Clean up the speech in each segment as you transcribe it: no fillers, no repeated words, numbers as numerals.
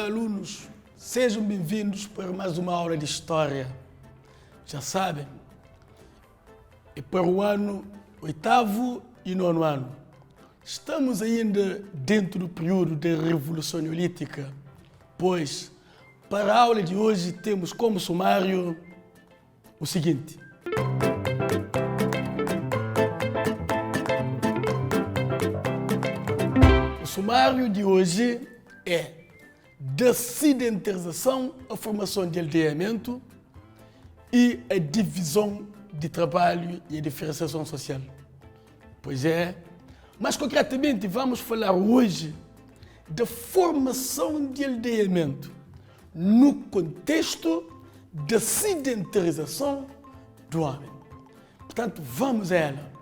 Olá, alunos, sejam bem-vindos para mais uma aula de História. Já sabem, é para o ano 8º e 9º ano. Estamos ainda dentro do período da Revolução Neolítica, pois para a aula de hoje temos como sumário o seguinte. O sumário de hoje é da sedentarização à formação de aldeamento e a divisão de trabalho e a diferenciação social. Pois é, mais concretamente vamos falar hoje da formação de aldeamento no contexto da sedentarização do homem. Portanto, vamos a ela.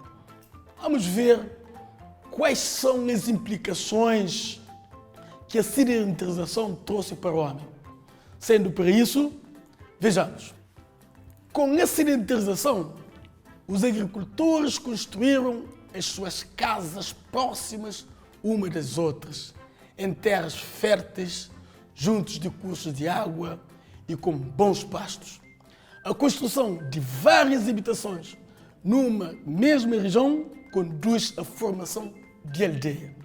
Vamos ver quais são as implicações que a sedentarização trouxe para o homem. Sendo para isso, vejamos. Com a sedentarização, os agricultores construíram as suas casas próximas umas das outras, em terras férteis, juntos de cursos de água e com bons pastos. A construção de várias habitações numa mesma região conduz à formação de aldeia.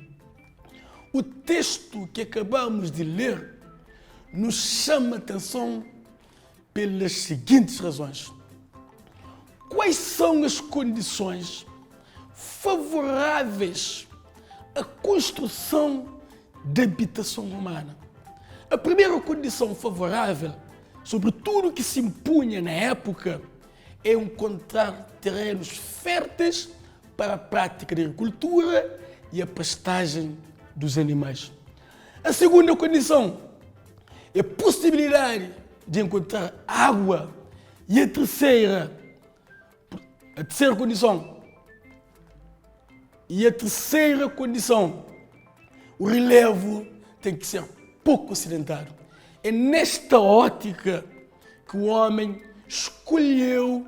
O texto que acabamos de ler nos chama a atenção pelas seguintes razões. Quais são as condições favoráveis à construção de habitação humana? A primeira condição favorável, sobretudo que se impunha na época, é encontrar terrenos férteis para a prática da agricultura e a pastagem dos animais. A segunda condição é a possibilidade de encontrar água. E a terceira condição, o relevo tem que ser pouco sedentário. É nesta ótica que o homem escolheu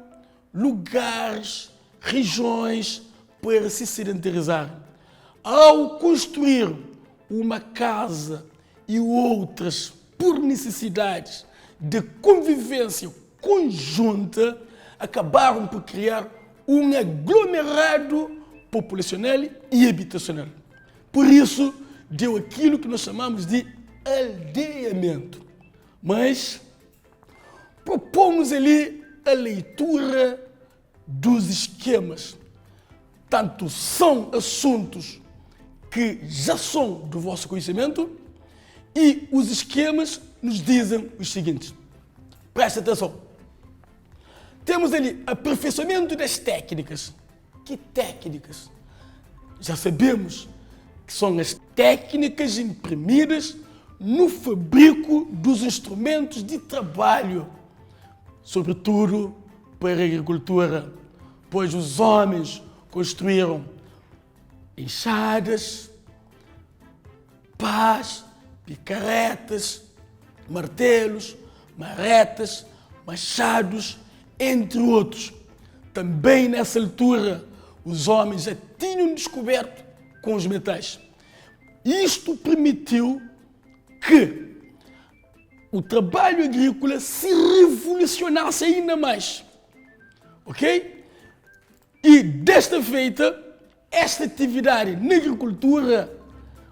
lugares, regiões para se sedentarizar. Ao construir uma casa e outras por necessidades de convivência conjunta, acabaram por criar um aglomerado populacional e habitacional. Por isso, deu aquilo que nós chamamos de aldeamento. Mas propomos ali a leitura dos esquemas. Tanto são assuntos que já são do vosso conhecimento e os esquemas nos dizem os seguintes. Preste atenção. Temos ali aperfeiçoamento das técnicas. Que técnicas? Já sabemos que são as técnicas imprimidas no fabrico dos instrumentos de trabalho, sobretudo para a agricultura, pois os homens construíram enxadas, pás, picaretas, martelos, marretas, machados, entre outros. Também nessa altura, os homens já tinham descoberto com os metais. Isto permitiu que o trabalho agrícola se revolucionasse ainda mais. Ok? E desta feita, esta atividade na agricultura,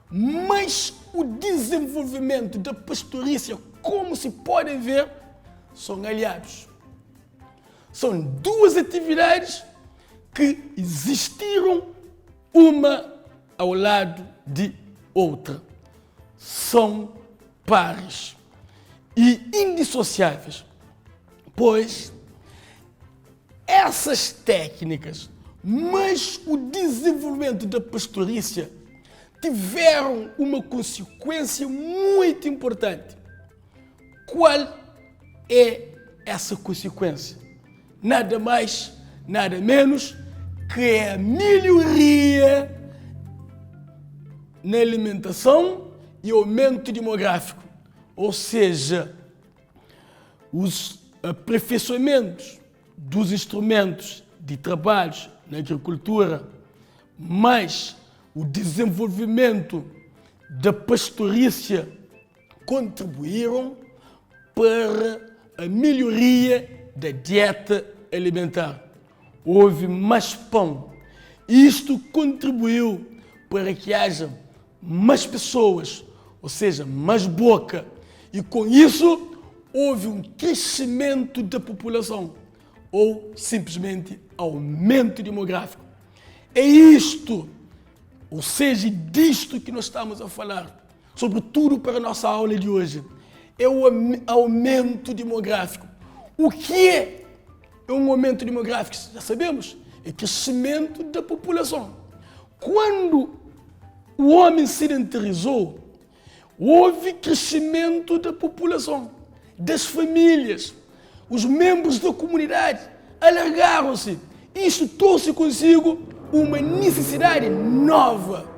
mas o desenvolvimento da pastorícia, como se podem ver, são aliados. São duas atividades que existiram uma ao lado de outra. São pares e indissociáveis, pois essas técnicas, mas o desenvolvimento da pastorícia tiveram uma consequência muito importante. Qual é essa consequência? Nada mais, nada menos que a melhoria na alimentação e aumento demográfico. Ou seja, os aperfeiçoamentos dos instrumentos de trabalho na agricultura, mais o desenvolvimento da pastorícia contribuíram para a melhoria da dieta alimentar. Houve mais pão. Isto contribuiu para que haja mais pessoas, ou seja, mais boca. E com isso, houve um crescimento da população, ou simplesmente aumento demográfico. É isto, ou seja, disto que nós estamos a falar, sobretudo para a nossa aula de hoje. É o aumento demográfico. O que é um aumento demográfico? Já sabemos, é crescimento da população. Quando o homem se sedentarizou, houve crescimento da população, das famílias, os membros da comunidade alargaram-se. Isto trouxe consigo uma necessidade nova,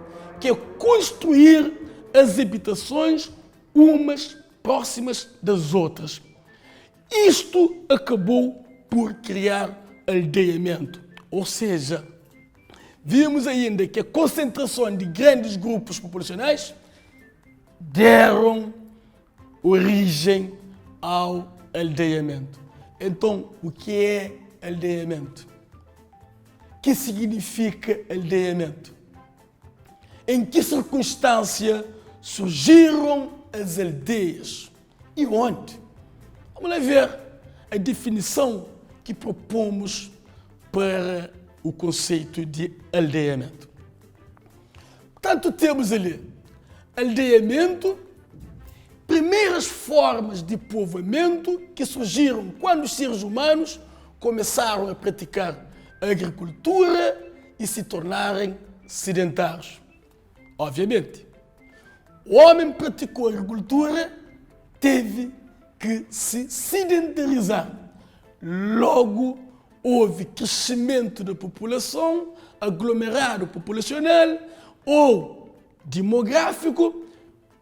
que é construir as habitações umas próximas das outras. Isto acabou por criar aldeamento, ou seja, vimos ainda que a concentração de grandes grupos populacionais deram origem ao aldeamento. Então, o que é aldeamento? O que significa aldeamento? Em que circunstância surgiram as aldeias? E onde? Vamos lá ver a definição que propomos para o conceito de aldeamento. Portanto, temos ali aldeamento, primeiras formas de povoamento que surgiram quando os seres humanos começaram a praticar a agricultura e se tornarem sedentários. Obviamente, o homem praticou a agricultura, teve que se sedentarizar. Logo, houve crescimento da população, aglomerado populacional ou demográfico,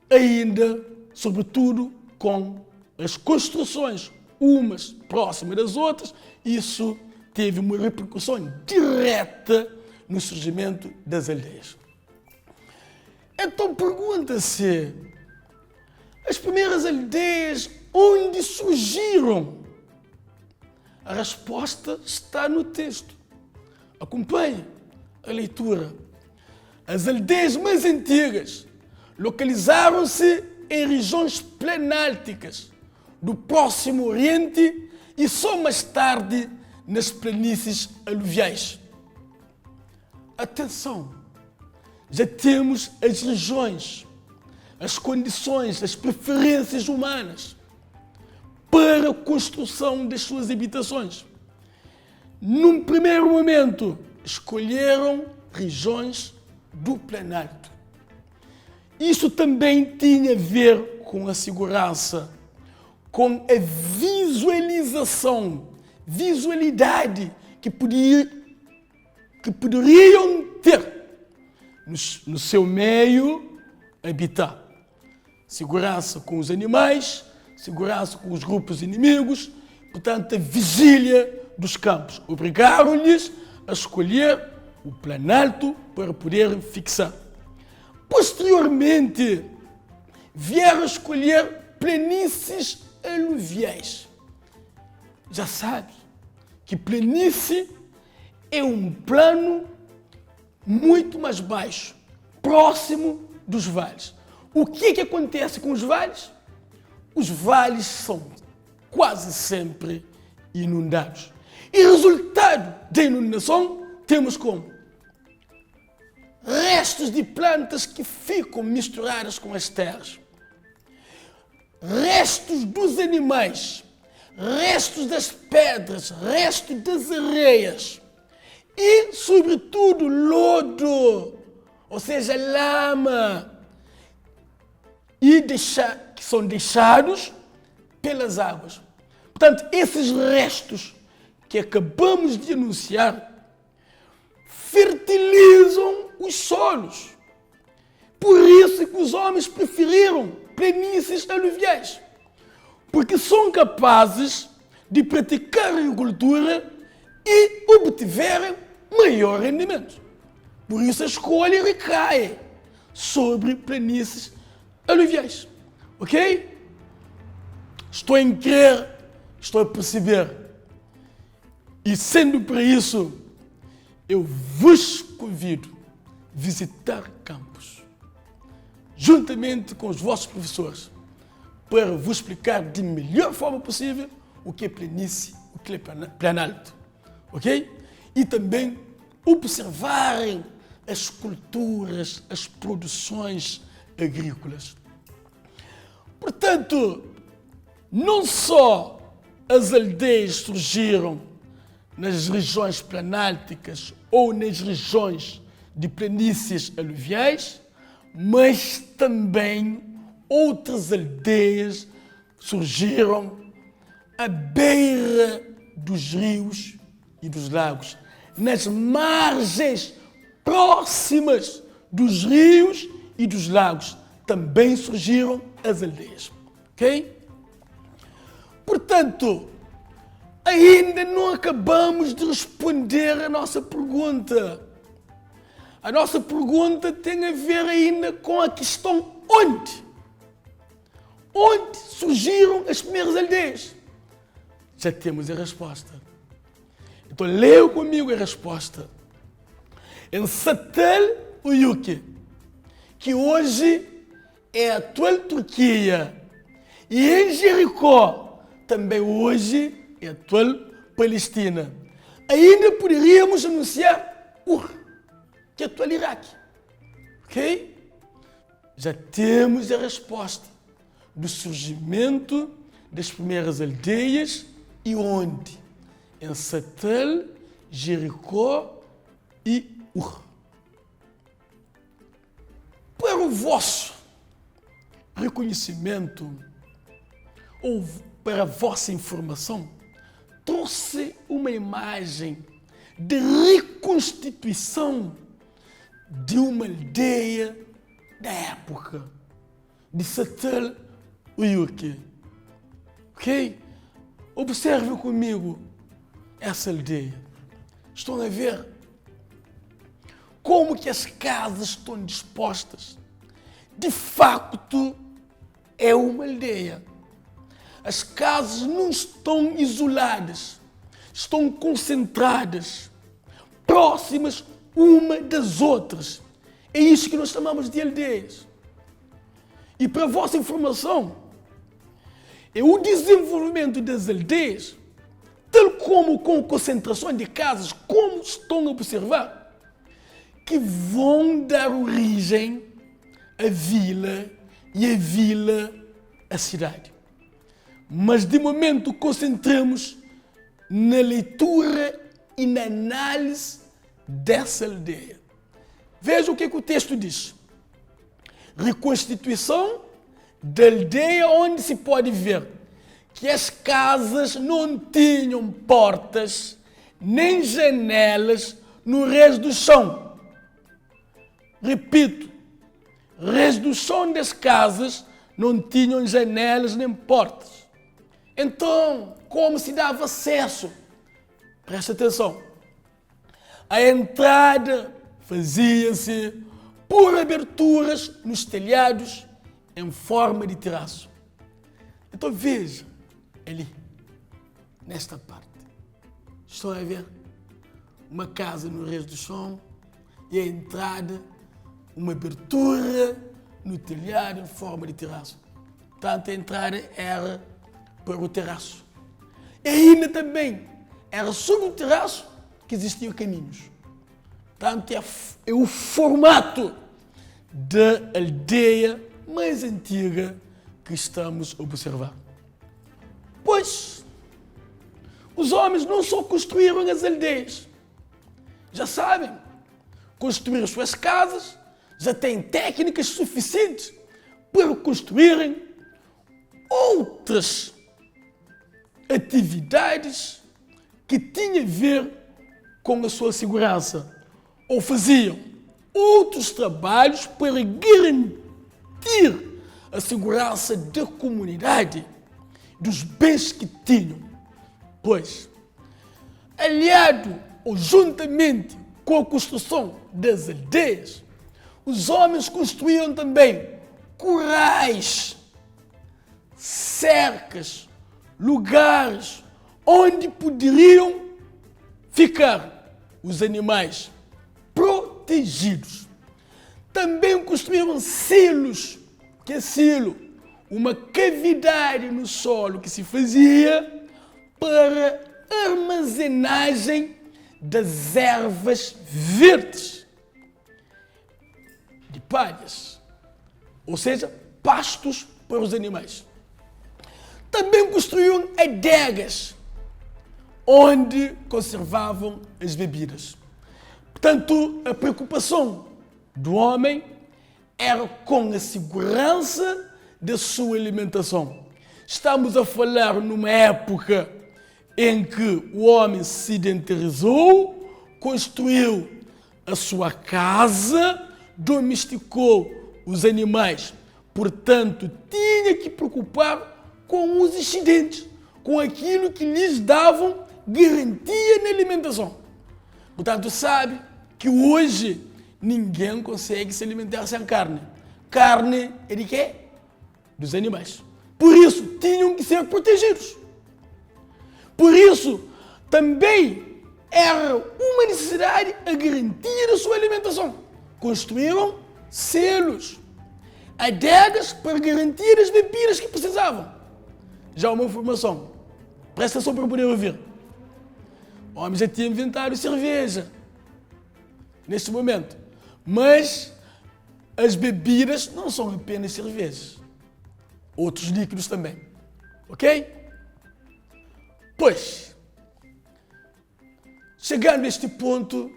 ainda, sobretudo, com as construções umas próximas das outras. Isso teve uma repercussão direta no surgimento das aldeias. Então pergunta-se, as primeiras aldeias onde surgiram? A resposta está no texto. Acompanhe a leitura. As aldeias mais antigas localizaram-se em regiões planálticas do Próximo Oriente e só mais tarde nas planícies aluviais. Atenção! Já temos as regiões, as condições, as preferências humanas para a construção das suas habitações. Num primeiro momento, escolheram regiões do Planalto. Isso também tinha a ver com a segurança, com a visualidade que poderiam ter no seu meio habitar. Segurança com os animais, segurança com os grupos inimigos, portanto, a vigília dos campos. Obrigaram-lhes a escolher o Planalto para poder fixar. Posteriormente, vieram escolher planícies aluviais. Já sabe que planície é um plano muito mais baixo, próximo dos vales. O que é que acontece com os vales? Os vales são quase sempre inundados. E resultado da inundação temos como? Restos de plantas que ficam misturadas com as terras. Restos dos animais, restos das pedras, restos das areias e, sobretudo, lodo, ou seja, lama, que são deixados pelas águas. Portanto, esses restos que acabamos de anunciar fertilizam os solos. Por isso que os homens preferiram planícies aluviais, porque são capazes de praticar a agricultura e obtiverem maior rendimento. Por isso a escolha recai sobre planícies aluviais. Ok? Estou a crer, estou a perceber. E sendo para isso, eu vos convido a visitar campus, juntamente com os vossos professores, para vos explicar de melhor forma possível o que é planície, o que é planalto. Ok? E também observarem as culturas, as produções agrícolas. Portanto, não só as aldeias surgiram nas regiões planálticas ou nas regiões de planícies aluviais, mas também outras aldeias surgiram à beira dos rios e dos lagos, nas margens próximas dos rios e dos lagos também surgiram as aldeias. Ok? Portanto, ainda não acabamos de responder a nossa pergunta. A nossa pergunta tem a ver ainda com a questão onde? Onde surgiram as primeiras aldeias? Já temos a resposta. Então, leia comigo a resposta. Em Satel Uyuki, que hoje é a atual Turquia, e em Jericó, também hoje é a atual Palestina. Ainda poderíamos anunciar Ur, que é a atual Iraque. Ok? Já temos a resposta do surgimento das primeiras aldeias e onde? Em Satel, Jericó e Ur. Para o vosso reconhecimento ou para a vossa informação, trouxe uma imagem de reconstituição de uma aldeia da época de Satel Uyuki. Ok? Observe comigo essa aldeia. Estão a ver como que as casas estão dispostas? De facto, é uma aldeia. As casas não estão isoladas, estão concentradas, próximas uma das outras. É isso que nós chamamos de aldeias. E para a vossa informação, é o desenvolvimento das aldeias, tal como com concentração de casas, como estão a observar, que vão dar origem à vila e a vila à cidade. Mas de momento concentramos na leitura e na análise dessa aldeia. Veja o que o texto diz. Reconstituição da aldeia onde se pode ver que as casas não tinham portas nem janelas no resto do chão. Repito, resto do chão das casas não tinham janelas nem portas. Então, como se dava acesso? Presta atenção. A entrada fazia-se por aberturas nos telhados em forma de terraço. Então veja, ali, nesta parte, estão a ver uma casa no resto do chão e a entrada, uma abertura no telhado em forma de terraço. Portanto, a entrada era para o terraço. E ainda também era sobre o terraço que existiam caminhos. Portanto, é o formato da aldeia mais antiga que estamos a observar. Pois, os homens não só construíram as aldeias, já sabem, construíram suas casas, já têm técnicas suficientes para construírem outras atividades que tinham a ver com a sua segurança, ou faziam outros trabalhos para garantir a segurança da comunidade, dos bens que tinham. Pois, aliado ou juntamente com a construção das aldeias, os homens construíam também currais cercas, lugares onde poderiam ficar os animais protegidos. Também construíram silos. Que é silo? Uma cavidade no solo que se fazia para armazenagem das ervas verdes, de palhas, ou seja, pastos para os animais. Também construíam adegas, onde conservavam as bebidas. Portanto, a preocupação do homem era com a segurança da sua alimentação. Estamos a falar numa época em que o homem se sedentarizou, construiu a sua casa, domesticou os animais, portanto, tinha que preocupar com os excedentes, com aquilo que lhes davam garantia na alimentação. Portanto, sabe que hoje ninguém consegue se alimentar sem carne. Carne é de quê? Dos animais. Por isso, tinham que ser protegidos. Por isso, também era uma necessidade a garantia da sua alimentação. Construíram selos, adegas para garantir as bebidas que precisavam. Já uma informação, presta atenção para poder ouvir. O homem já tinha inventado cerveja, neste momento. Mas as bebidas não são apenas cervejas. Outros líquidos também. Ok? Pois, chegando a este ponto,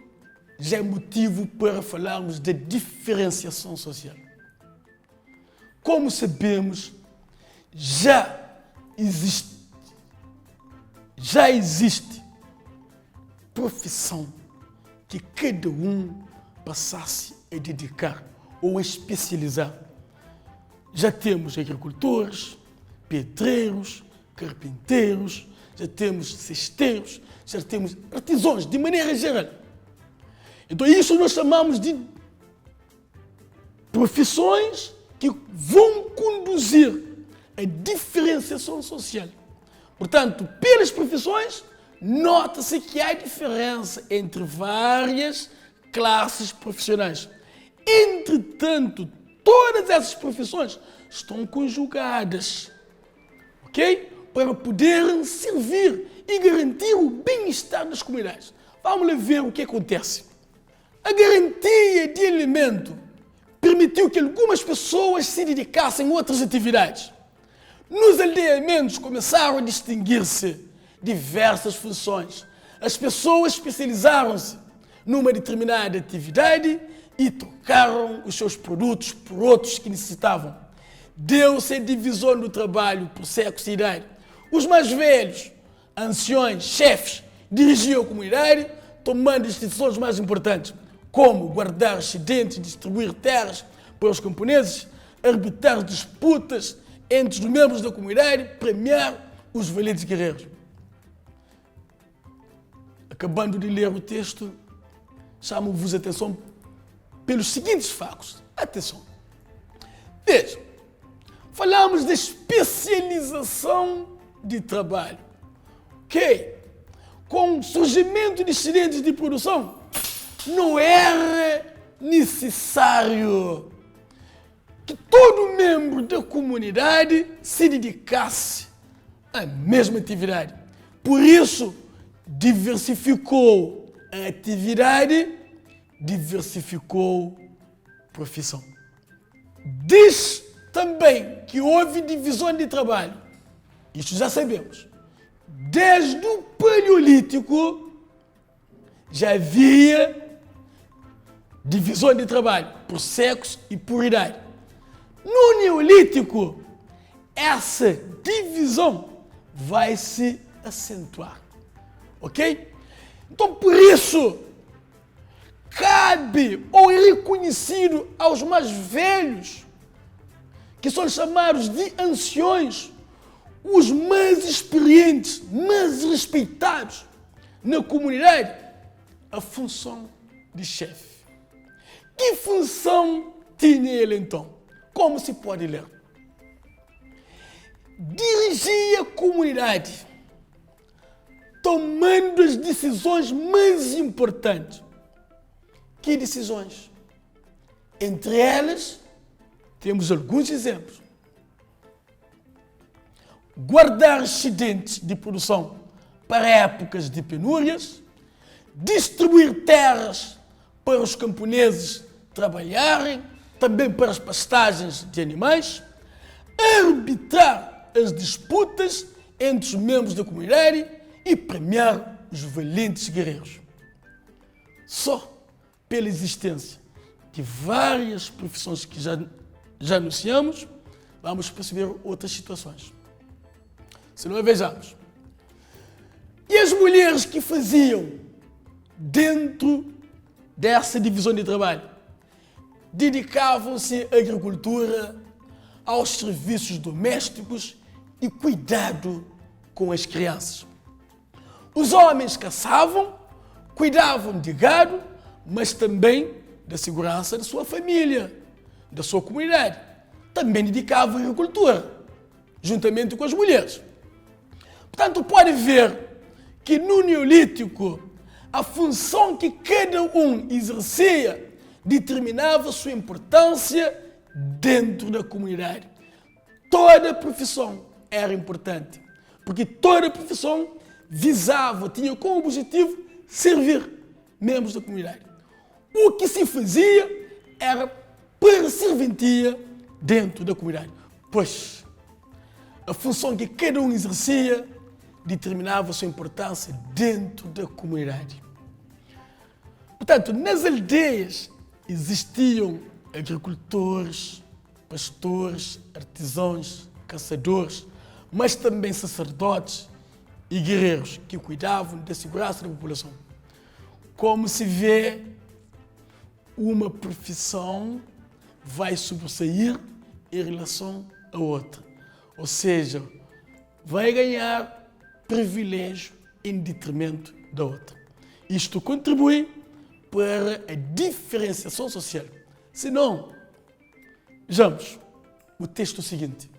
já é motivo para falarmos da diferenciação social. Como sabemos, já existe profissão que cada um passasse a dedicar ou a especializar. Já temos agricultores, pedreiros, carpinteiros, já temos cesteiros, já temos artesãos, de maneira geral. Então isso nós chamamos de profissões que vão conduzir a diferenciação social. Portanto, pelas profissões, nota-se que há diferença entre várias classes profissionais. Entretanto, todas essas profissões estão conjugadas, ok? Para poderem servir e garantir o bem-estar das comunidades. Vamos lá ver o que acontece. A garantia de alimento permitiu que algumas pessoas se dedicassem a outras atividades. Nos aldeamentos começaram a distinguir-se diversas funções. As pessoas especializaram-se numa determinada atividade e trocaram os seus produtos por outros que necessitavam. Deu-se a divisão do trabalho por sexo e idade. Os mais velhos, anciões, chefes, dirigiam a comunidade, tomando as decisões mais importantes, como guardar excedentes e distribuir terras para os camponeses, arbitrar disputas entre os membros da comunidade, premiar os valentes guerreiros. Acabando de ler o texto, chamo-vos a atenção pelos seguintes factos. Atenção. Vejam, falamos da especialização de trabalho. Ok? Com o surgimento de excedentes de produção, não era necessário que todo membro da comunidade se dedicasse à mesma atividade. Por isso, diversificou a atividade, diversificou a profissão. Diz também que houve divisão de trabalho. Isto já sabemos. Desde o Paleolítico já havia divisão de trabalho por sexo e por idade. No Neolítico, essa divisão vai se acentuar. Ok? Então, por isso, cabe ou é reconhecido aos mais velhos, que são chamados de anciões, os mais experientes, mais respeitados na comunidade, a função de chefe. Que função tinha ele então? Como se pode ler? dirigia a comunidade, tomando as decisões mais importantes. Que decisões? Entre elas, temos alguns exemplos. Guardar excedentes de produção para épocas de penúrias, distribuir terras para os camponeses trabalharem, também para as pastagens de animais, arbitrar as disputas entre os membros da comunidade e premiar os valentes guerreiros. Só pela existência de várias profissões que já anunciamos, vamos perceber outras situações. Se não vejamos. E as mulheres que faziam dentro dessa divisão de trabalho? Dedicavam-se à agricultura, aos serviços domésticos e cuidado com as crianças. Os homens caçavam, cuidavam de gado, mas também da segurança da sua família, da sua comunidade. Também dedicavam à agricultura, juntamente com as mulheres. Portanto, pode ver que no Neolítico, a função que cada um exercia determinava sua importância dentro da comunidade. Toda profissão era importante, porque toda profissão visava, tinha como objetivo servir membros da comunidade. O que se fazia era para serventia dentro da comunidade, pois a função que cada um exercia determinava sua importância dentro da comunidade. Portanto, nas aldeias existiam agricultores, pastores, artesãos, caçadores, mas também sacerdotes e guerreiros que cuidavam da segurança da população. Como se vê, uma profissão vai sobressair em relação à outra. Ou seja, vai ganhar privilégio em detrimento da outra. Isto contribui para a diferenciação social. Se não, vejamos o texto seguinte.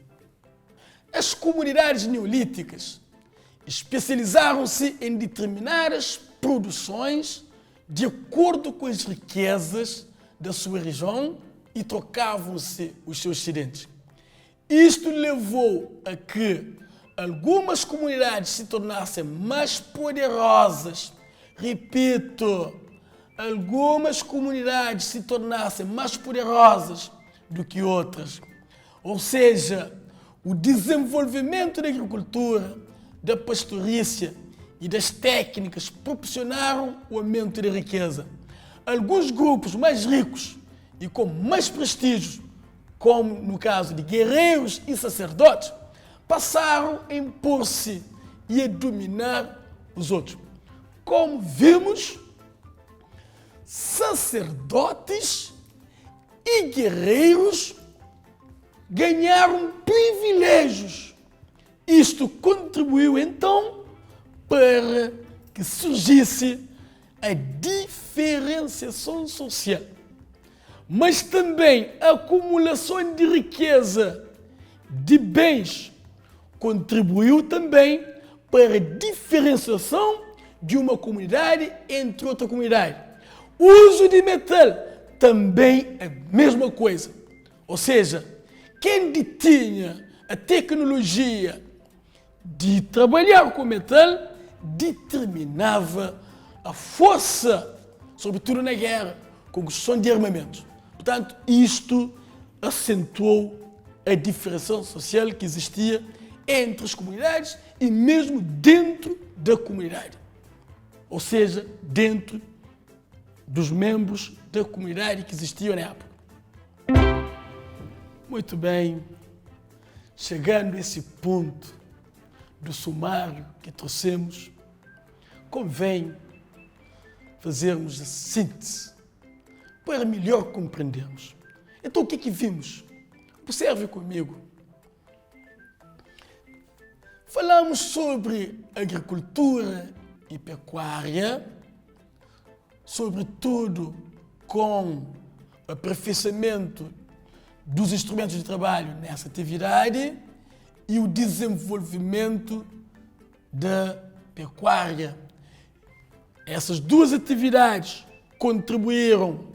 As comunidades neolíticas especializaram-se em determinadas produções de acordo com as riquezas da sua região e trocavam-se os seus excedentes. Isto levou a que algumas comunidades se tornassem mais poderosas. Repito, algumas comunidades se tornassem mais poderosas do que outras. Ou seja, o desenvolvimento da agricultura, da pastorícia e das técnicas proporcionaram o aumento da riqueza. Alguns grupos mais ricos e com mais prestígio, como no caso de guerreiros e sacerdotes, passaram a impor-se e a dominar os outros. Como vimos, sacerdotes e guerreiros ganharam privilégios. Isto contribuiu então para que surgisse a diferenciação social, mas também a acumulação de riqueza, de bens, contribuiu também para a diferenciação de uma comunidade entre outra comunidade. O uso de metal também é a mesma coisa. Ou seja, quem detinha a tecnologia de trabalhar com metal determinava a força, sobretudo na guerra, com construção de armamentos. Portanto, isto acentuou a diferença social que existia entre as comunidades e mesmo dentro da comunidade. Ou seja, dentro dos membros da comunidade que existiam na época. Muito bem, chegando a esse ponto do sumário que trouxemos, convém fazermos a síntese para melhor compreendermos. Então, o que é que vimos? Observe comigo. Falamos sobre agricultura e pecuária, sobretudo com o aperfeiçoamento dos instrumentos de trabalho nessa atividade e o desenvolvimento da pecuária. Essas duas atividades contribuíram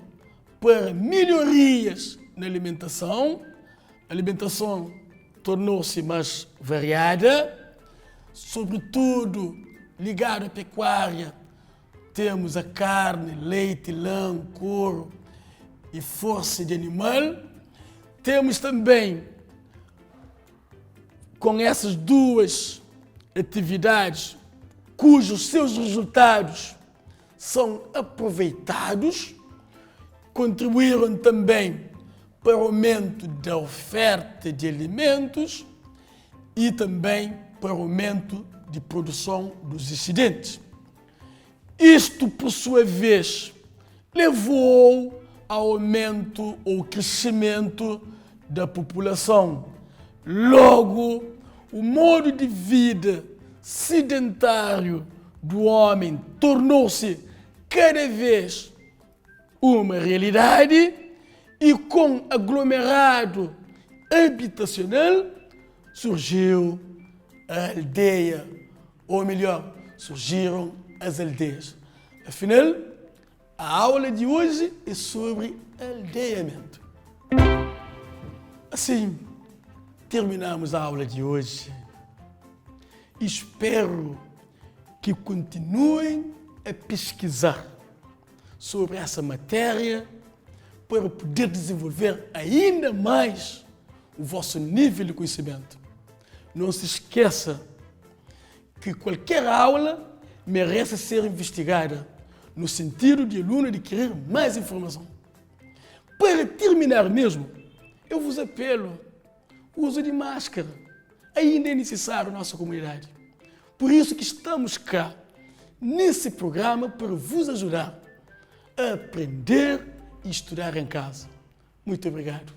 para melhorias na alimentação. A alimentação tornou-se mais variada, sobretudo ligada à pecuária. Temos a carne, leite, lã, couro e força de animal. Temos também, com essas duas atividades, cujos seus resultados são aproveitados, contribuíram também para o aumento da oferta de alimentos e também para o aumento de produção dos excedentes. Isto, por sua vez, levou ao aumento ou crescimento da população. Logo, o modo de vida sedentário do homem tornou-se cada vez uma realidade e com aglomerado habitacional surgiu a aldeia, ou melhor, surgiram as aldeias. Afinal, a aula de hoje é sobre aldeamento. Assim, terminamos a aula de hoje. Espero que continuem a pesquisar sobre essa matéria para poder desenvolver ainda mais o vosso nível de conhecimento. Não se esqueça que qualquer aula merece ser investigada no sentido de aluno adquirir mais informação. Para terminar mesmo, eu vos apelo, o uso de máscara ainda é necessário na nossa comunidade. Por isso que estamos cá, nesse programa, para vos ajudar a aprender e estudar em casa. Muito obrigado.